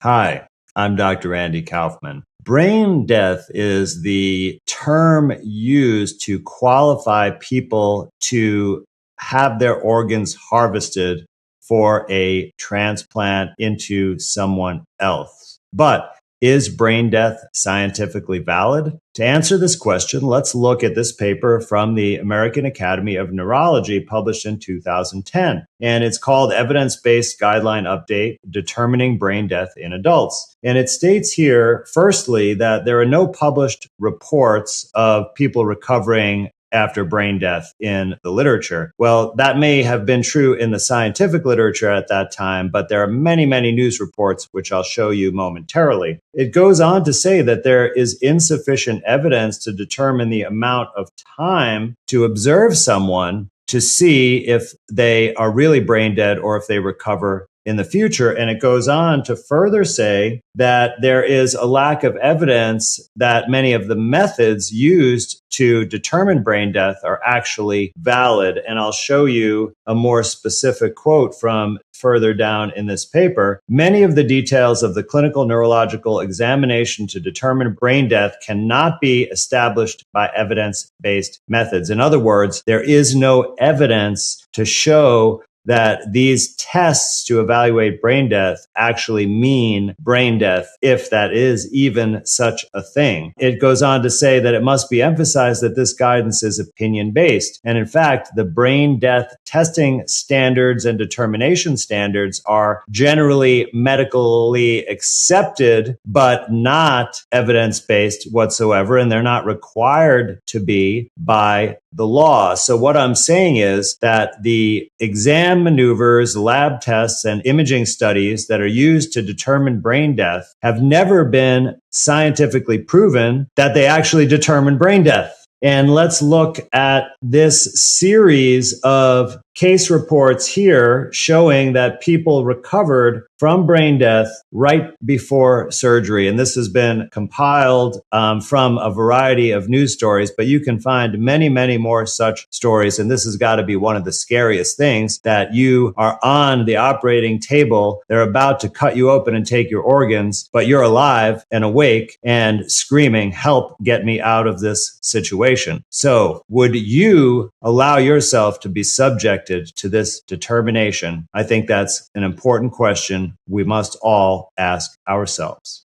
Hi, I'm Dr. Andy Kaufman. Brain death is the term used to qualify people to have their organs harvested for a transplant into someone else. But is brain death scientifically valid? To answer this question, let's look at this paper from the American Academy of Neurology published in 2010. And it's called Evidence-Based Guideline Update, Determining Brain Death in Adults. And it states here, firstly, that there are no published reports of people recovering after brain death in the literature. Well, that may have been true in the scientific literature at that time, but there are many, many news reports, which I'll show you momentarily. It goes on to say that there is insufficient evidence to determine the amount of time to observe someone to see if they are really brain dead or if they recover in the future. And it goes on to further say that there is a lack of evidence that many of the methods used to determine brain death are actually valid. And I'll show you a more specific quote from further down in this paper. Many of the details of the clinical neurological examination to determine brain death cannot be established by evidence-based methods. In other words, there is no evidence to show that these tests to evaluate brain death actually mean brain death, if that is even such a thing. It goes on to say that it must be emphasized that this guidance is opinion-based. And in fact, the brain death testing standards and determination standards are generally medically accepted, but not evidence-based whatsoever, and they're not required to be by the law. So what I'm saying is that the exam maneuvers, lab tests, and imaging studies that are used to determine brain death have never been scientifically proven that they actually determine brain death. And let's look at this series of case reports here showing that people recovered from brain death right before surgery. And this has been compiled from a variety of news stories, but you can find many, many more such stories. And this has got to be one of the scariest things, that you are on the operating table. They're about to cut you open and take your organs, but you're alive and awake and screaming, "Help, get me out of this situation." So would you allow yourself to be subjected to this determination? I think that's an important question we must all ask ourselves.